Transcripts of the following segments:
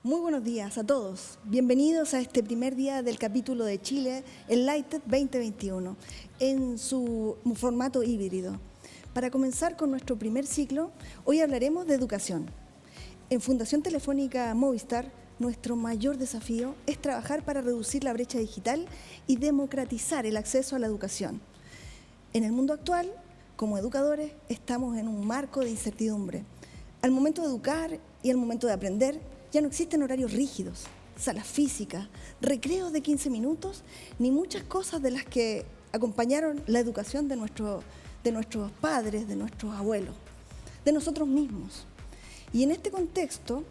Muy buenos días a todos. Bienvenidos a este primer día del capítulo de Chile Enlighted 2021 en su formato híbrido. Para comenzar con nuestro primer ciclo, hoy hablaremos de educación. En Fundación Telefónica Movistar, nuestro mayor desafío es trabajar para reducir la brecha digital y democratizar el acceso a la educación. En el mundo actual, como educadores, estamos en un marco de incertidumbre. Al momento de educar y al momento de aprender, ya no existen horarios rígidos, salas físicas, recreos de 15 minutos, ni muchas cosas de las que acompañaron la educación de nuestros padres, de nuestros abuelos, de nosotros mismos. Y en este contexto,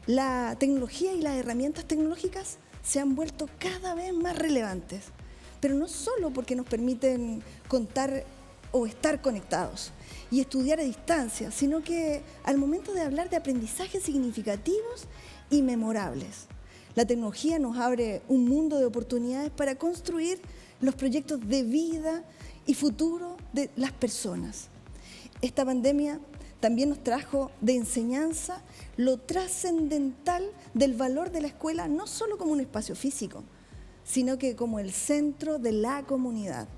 la tecnología y las herramientas tecnológicas se han vuelto cada vez más relevantes, pero no solo porque nos permiten contar o estar conectados y estudiar a distancia, sino que al momento de hablar de aprendizajes significativos y memorables. La tecnología nos abre un mundo de oportunidades para construir los proyectos de vida y futuro de las personas. Esta pandemia también nos trajo de enseñanza lo trascendental del valor de la escuela, no solo como un espacio físico, sino que como el centro de la comunidad.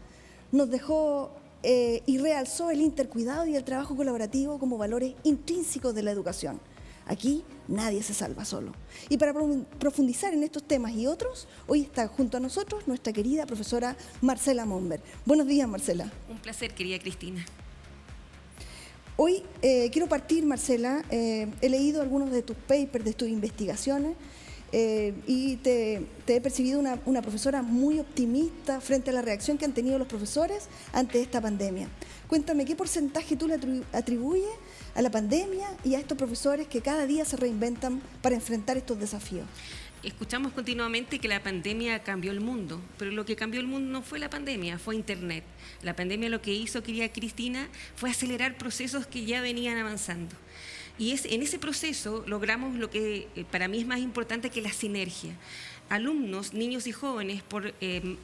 Nos dejó y realzó el intercuidado y el trabajo colaborativo como valores intrínsecos de la educación. Aquí nadie se salva solo. Y para profundizar en estos temas y otros, hoy está junto a nosotros nuestra querida profesora Marcela Monber. Buenos días, Marcela. Un placer, querida Cristina. Hoy quiero partir, Marcela. He leído algunos de tus papers, de tus investigaciones, y te he percibido una profesora muy optimista frente a la reacción que han tenido los profesores ante esta pandemia. Cuéntame, ¿qué porcentaje tú le atribuyes a la pandemia y a estos profesores que cada día se reinventan para enfrentar estos desafíos? Escuchamos continuamente que la pandemia cambió el mundo, pero lo que cambió el mundo no fue la pandemia, fue Internet. La pandemia lo que hizo, querida Cristina, fue acelerar procesos que ya venían avanzando. Y en ese proceso logramos lo que para mí es más importante que la sinergia. Alumnos, niños y jóvenes, por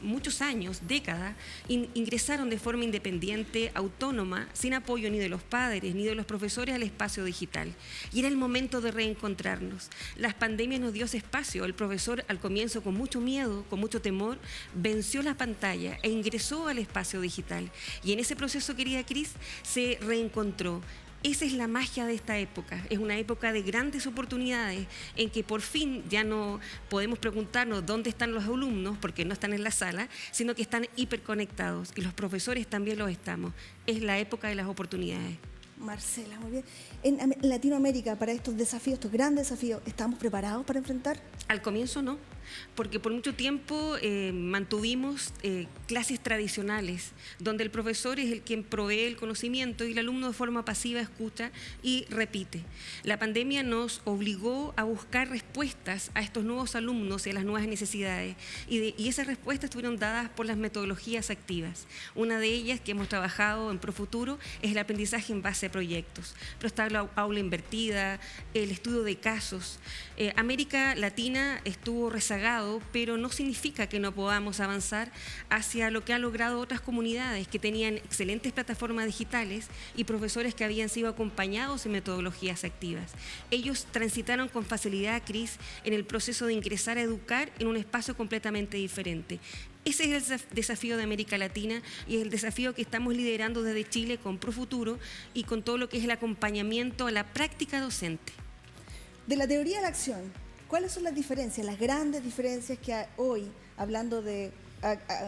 muchos años, décadas, ingresaron de forma independiente, autónoma, sin apoyo ni de los padres ni de los profesores al espacio digital. Y era el momento de reencontrarnos. Las pandemias nos dio ese espacio. El profesor, al comienzo, con mucho miedo, con mucho temor, venció la pantalla e ingresó al espacio digital. Y en ese proceso, querida Cris, se reencontró. Esa es la magia de esta época, es una época de grandes oportunidades en que por fin ya no podemos preguntarnos dónde están los alumnos porque no están en la sala, sino que están hiperconectados y los profesores también lo estamos. Es la época de las oportunidades. Marcela, muy bien. En Latinoamérica, para estos desafíos, estos grandes desafíos, ¿estamos preparados para enfrentar? Al comienzo no, porque por mucho tiempo mantuvimos clases tradicionales, donde el profesor es el quien provee el conocimiento y el alumno de forma pasiva escucha y repite. La pandemia nos obligó a buscar respuestas a estos nuevos alumnos y a las nuevas necesidades, y esas respuestas fueron dadas por las metodologías activas. Una de ellas que hemos trabajado en Profuturo es el aprendizaje en base a proyectos, pero está la aula invertida, el estudio de casos. América Latina estuvo rezagado, pero no significa que no podamos avanzar hacia lo que han logrado otras comunidades que tenían excelentes plataformas digitales y profesores que habían sido acompañados en metodologías activas. Ellos transitaron con facilidad, Cris, en el proceso de ingresar a educar en un espacio completamente diferente. Ese es el desafío de América Latina y es el desafío que estamos liderando desde Chile con Profuturo y con todo lo que es el acompañamiento a la práctica docente. De la teoría a la acción, ¿cuáles son las diferencias, las grandes diferencias que hoy, hablando de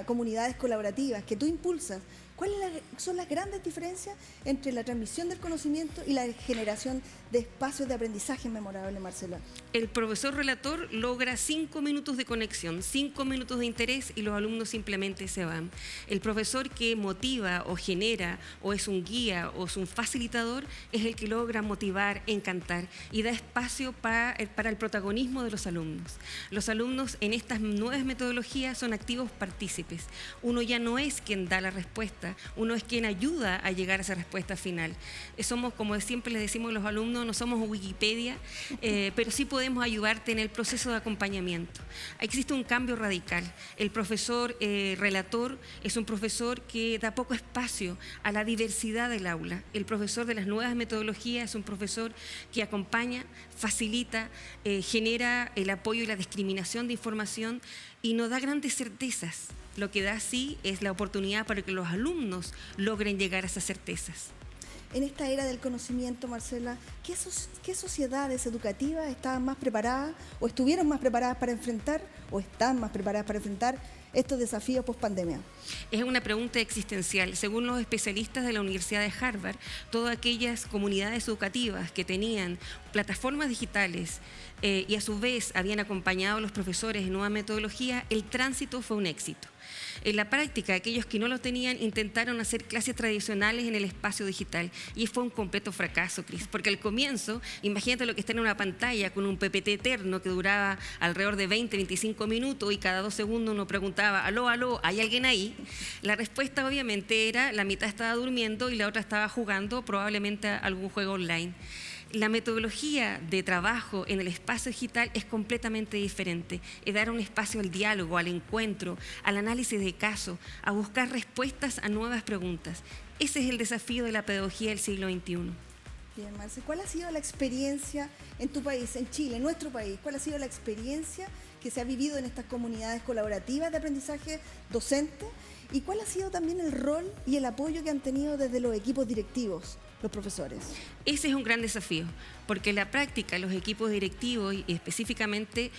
comunidades colaborativas que tú impulsas, cuáles son las grandes diferencias entre la transmisión del conocimiento y la generación de espacios de aprendizaje memorable, Marcela? El profesor relator logra 5 minutos de conexión, 5 minutos de interés y los alumnos simplemente se van. El profesor que motiva o genera o es un guía o es un facilitador es el que logra motivar, encantar y da espacio para el protagonismo de los alumnos. Los alumnos en estas nuevas metodologías son activos partícipes. Uno ya no es quien da la respuesta, respuesta, uno es quien ayuda a llegar a esa respuesta final. Somos, como siempre les decimos a los alumnos, no somos Wikipedia, pero sí podemos ayudarte en el proceso de acompañamiento. Existe un cambio radical. El profesor relator es un profesor que da poco espacio a la diversidad del aula. El profesor de las nuevas metodologías es un profesor que acompaña, facilita, genera el apoyo y la discriminación de información y nos da grandes certezas. Lo que da sí es la oportunidad para que los alumnos logren llegar a esas certezas. En esta era del conocimiento, Marcela, ¿qué sociedades educativas estaban más preparadas o estuvieron más preparadas para enfrentar o están más preparadas para enfrentar estos desafíos post-pandemia? Es una pregunta existencial. Según los especialistas de la Universidad de Harvard, todas aquellas comunidades educativas que tenían plataformas digitales y a su vez habían acompañado a los profesores en nueva metodología, el tránsito fue un éxito. En la práctica, aquellos que no lo tenían intentaron hacer clases tradicionales en el espacio digital y fue un completo fracaso, Cris, porque al comienzo, imagínate lo que está en una pantalla con un PPT eterno que duraba alrededor de 20, 25 minutos y cada 2 segundos uno preguntaba, aló, aló, ¿hay alguien ahí? La respuesta obviamente era, la mitad estaba durmiendo y la otra estaba jugando probablemente a algún juego online. La metodología de trabajo en el espacio digital es completamente diferente. Es dar un espacio al diálogo, al encuentro, al análisis de caso, a buscar respuestas a nuevas preguntas. Ese es el desafío de la pedagogía del siglo XXI. Bien, Marce, ¿cuál ha sido la experiencia en tu país, en Chile, en nuestro país? ¿Cuál ha sido la experiencia que se ha vivido en estas comunidades colaborativas de aprendizaje docente? ¿Y cuál ha sido también el rol y el apoyo que han tenido desde los equipos directivos, los profesores? Ese es un gran desafío, porque en la práctica los equipos directivos, y específicamente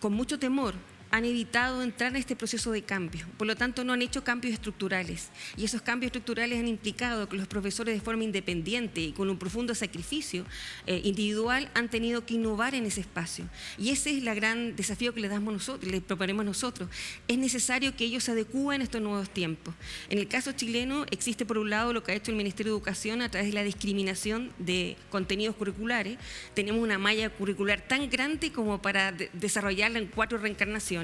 con mucho temor, han evitado entrar en este proceso de cambio. Por lo tanto, no han hecho cambios estructurales. Y esos cambios estructurales han implicado que los profesores de forma independiente y con un profundo sacrificio individual han tenido que innovar en ese espacio. Y ese es el gran desafío que les damos nosotros, les proponemos nosotros. Es necesario que ellos se adecúen a estos nuevos tiempos. En el caso chileno existe por un lado lo que ha hecho el Ministerio de Educación a través de la discriminación de contenidos curriculares. Tenemos una malla curricular tan grande como para desarrollarla en 4 reencarnaciones.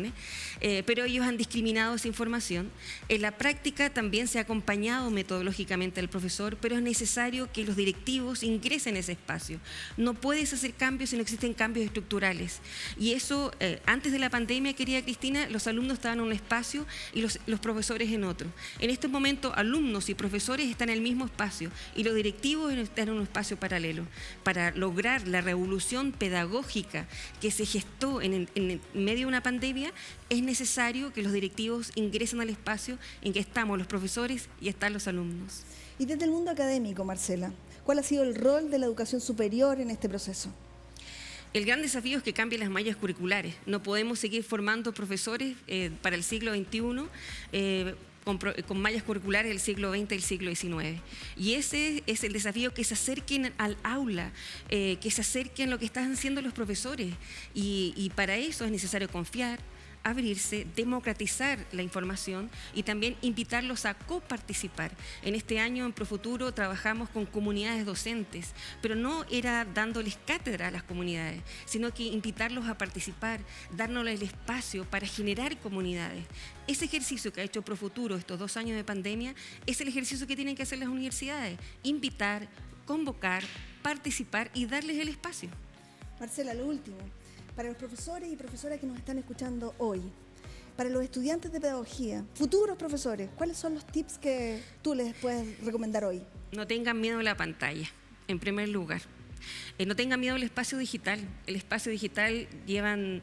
Pero ellos han discriminado esa información. En la práctica también se ha acompañado metodológicamente al profesor, pero es necesario que los directivos ingresen en ese espacio. No puedes hacer cambios si no existen cambios estructurales. Y eso, antes de la pandemia, querida Cristina, los alumnos estaban en un espacio y los profesores en otro. En este momento, alumnos y profesores están en el mismo espacio y los directivos están en un espacio paralelo. Para lograr la revolución pedagógica que se gestó en medio de una pandemia, es necesario que los directivos ingresen al espacio en que estamos los profesores y están los alumnos. Y desde el mundo académico, Marcela, ¿cuál ha sido el rol de la educación superior en este proceso? El gran desafío es que cambien las mallas curriculares. No podemos seguir formando profesores para el siglo XXI con mallas curriculares del siglo XX y del siglo XIX. Y ese es el desafío, que se acerquen al aula, que se acerquen a lo que están haciendo los profesores. Y para eso es necesario confiar, abrirse, democratizar la información y también invitarlos a coparticipar. En este año en Profuturo trabajamos con comunidades docentes, pero no era dándoles cátedra a las comunidades, sino que invitarlos a participar, darnos el espacio para generar comunidades. Ese ejercicio que ha hecho Profuturo estos 2 años de pandemia es el ejercicio que tienen que hacer las universidades: invitar, convocar, participar y darles el espacio. Marcela, lo último. Para los profesores y profesoras que nos están escuchando hoy, para los estudiantes de pedagogía, futuros profesores, ¿cuáles son los tips que tú les puedes recomendar hoy? No tengan miedo a la pantalla, en primer lugar. No tengan miedo al espacio digital. El espacio digital llevan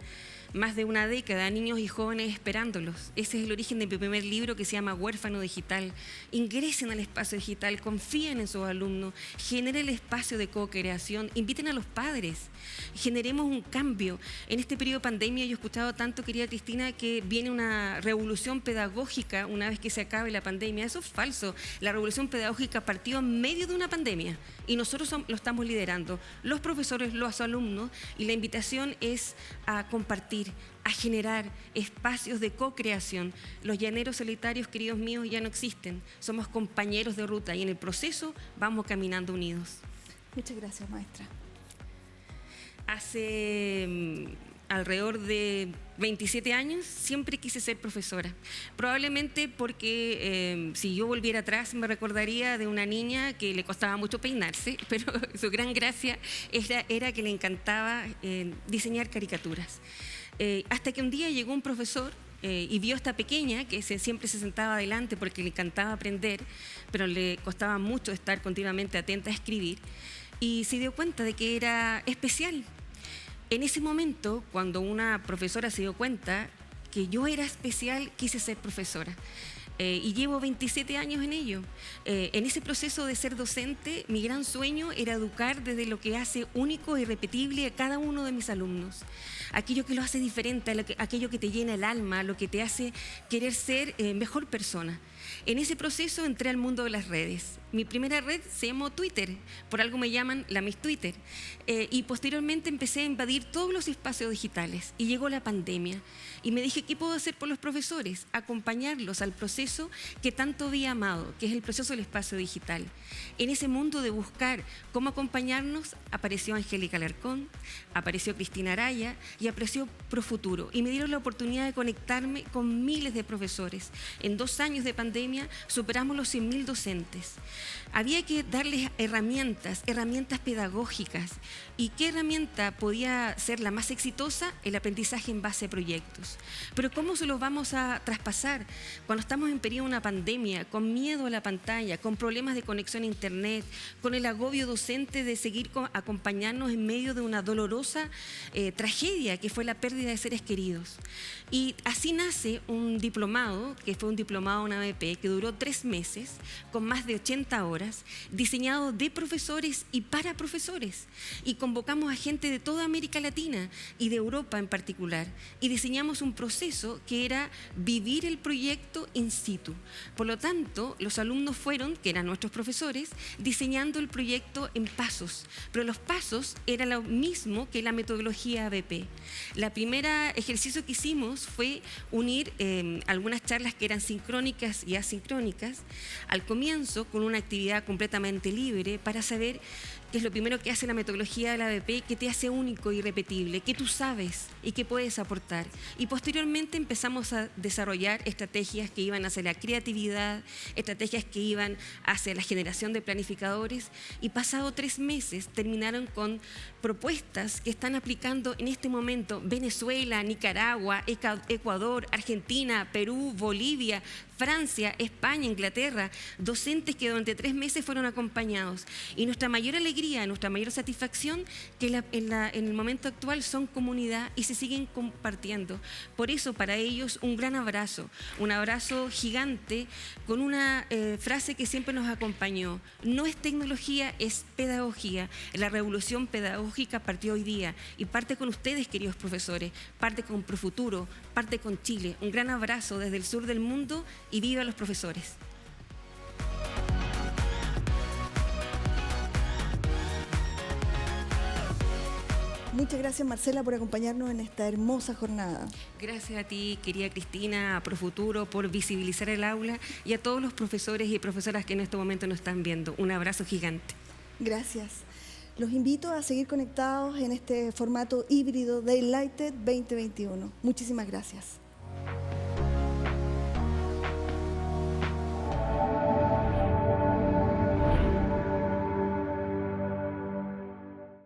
más de una década, niños y jóvenes esperándolos. Ese es el origen de mi primer libro, que se llama Huérfano Digital. Ingresen al espacio digital, confíen en sus alumnos, generen el espacio de co-creación, inviten a los padres, generemos un cambio. En este periodo de pandemia yo he escuchado tanto, querida Cristina, que viene una revolución pedagógica una vez que se acabe la pandemia. Eso es falso. La revolución pedagógica partió en medio de una pandemia y nosotros lo estamos liderando, los profesores, los alumnos, y la invitación es a compartir, a generar espacios de co-creación. Los llaneros solitarios, queridos míos, ya no existen. Somos compañeros de ruta y en el proceso vamos caminando unidos. Muchas gracias, maestra. Hace alrededor de 27 años, siempre quise ser profesora. Probablemente porque si yo volviera atrás me recordaría de una niña que le costaba mucho peinarse, pero su gran gracia era que le encantaba diseñar caricaturas. Hasta que un día llegó un profesor y vio a esta pequeña que siempre se sentaba adelante porque le encantaba aprender, pero le costaba mucho estar continuamente atenta a escribir, y se dio cuenta de que era especial. En ese momento, cuando una profesora se dio cuenta que yo era especial, quise ser profesora. Y llevo 27 años en ello. En ese proceso de ser docente, mi gran sueño era educar desde lo que hace único e irrepetible a cada uno de mis alumnos. Aquello que lo hace diferente, aquello que te llena el alma, lo que te hace querer ser mejor persona. En ese proceso entré al mundo de las redes. Mi primera red se llamó Twitter, por algo me llaman la Miss Twitter. Y posteriormente empecé a invadir todos los espacios digitales y llegó la pandemia. Y me dije, ¿qué puedo hacer por los profesores? Acompañarlos al proceso que tanto había amado, que es el proceso del espacio digital. En ese mundo de buscar cómo acompañarnos, apareció Angélica Alarcón, apareció Cristina Araya y apareció Profuturo. Y me dieron la oportunidad de conectarme con miles de profesores. En 2 años de pandemia superamos los 100.000 docentes. Había que darles herramientas pedagógicas. ¿Y qué herramienta podía ser la más exitosa? El aprendizaje en base a proyectos. Pero ¿cómo se los vamos a traspasar cuando estamos en periodo de una pandemia, con miedo a la pantalla, con problemas de conexión a internet, con el agobio docente de seguir acompañarnos en medio de una dolorosa tragedia que fue la pérdida de seres queridos? Y así nace un diplomado, que fue un diplomado de una ABP, que duró 3 meses, con más de 80 horas, diseñado de profesores y para profesores. Y convocamos a gente de toda América Latina y de Europa en particular. Y diseñamos un proceso que era vivir el proyecto in situ. Por lo tanto, los alumnos fueron, que eran nuestros profesores, diseñando el proyecto en pasos. Pero los pasos era lo mismo que la metodología ABP. La primera ejercicio que hicimos fue unir algunas charlas que eran sincrónicas y asincrónicas al comienzo con una actividad completamente libre para saber qué es lo primero que hace la metodología de la ABP, que te hace único y irrepetible, que tú sabes y que puedes aportar. Y posteriormente empezamos a desarrollar estrategias que iban hacia la creatividad, estrategias que iban hacia la generación de planificadores, y pasado 3 meses terminaron con propuestas que están aplicando en este momento Venezuela, Nicaragua, Ecuador, Argentina, Perú, Bolivia, Francia, España, Inglaterra, docentes que durante 3 meses fueron acompañados. Y nuestra mayor alegría, nuestra mayor satisfacción, que en el momento actual son comunidad y se siguen compartiendo. Por eso, para ellos, un gran abrazo, un abrazo gigante, con una frase que siempre nos acompañó: no es tecnología, es pedagogía. La revolución pedagógica partió hoy día y parte con ustedes, queridos profesores, parte con Profuturo, parte con Chile. Un gran abrazo desde el sur del mundo y viva los profesores. Muchas gracias, Marcela, por acompañarnos en esta hermosa jornada. Gracias a ti, querida Cristina, a Profuturo, por visibilizar el aula, y a todos los profesores y profesoras que en este momento nos están viendo. Un abrazo gigante. Gracias. Los invito a seguir conectados en este formato híbrido de Enlighted 2021. Muchísimas gracias.